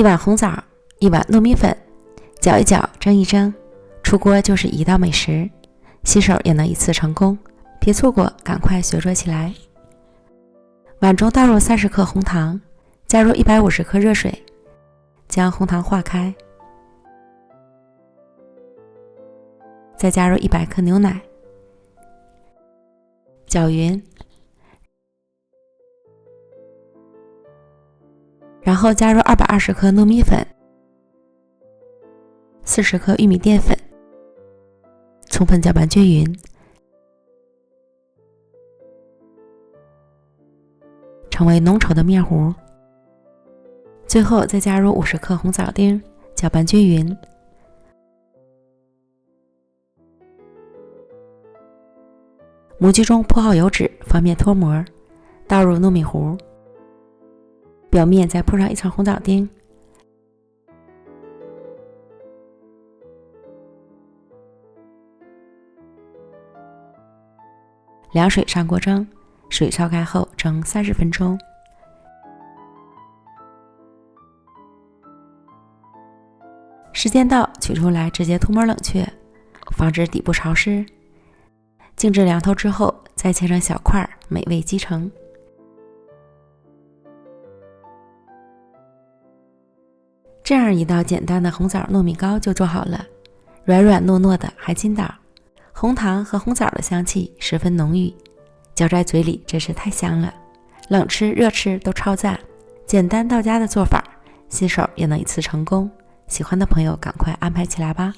1碗红枣，1碗糯米粉，搅一搅，蒸一蒸，出锅就是一道美食，新手也能一次成功，别错过，赶快学做起来。碗中倒入30克红糖，加入150克热水，将红糖化开，再加入100克牛奶，搅匀，然后加入220克糯米粉，40克玉米淀粉，充分搅拌均匀，成为浓稠的面糊。最后再加入50克红枣丁，搅拌均匀。模具中铺好油脂，方便脱模，倒入糯米糊，表面再铺上1层红枣丁，凉水上锅蒸，水烧开后蒸30分钟。时间到，取出来直接涂抹冷却，防止底部潮湿。静置凉透之后，再切成小块，美味即成。这样一道简单的红枣糯米糕就做好了，软软糯糯的，还筋道，红糖和红枣的香气十分浓郁，嚼在嘴里真是太香了，冷吃热吃都超赞。简单到家的做法，新手也能一次成功。喜欢的朋友赶快安排起来吧。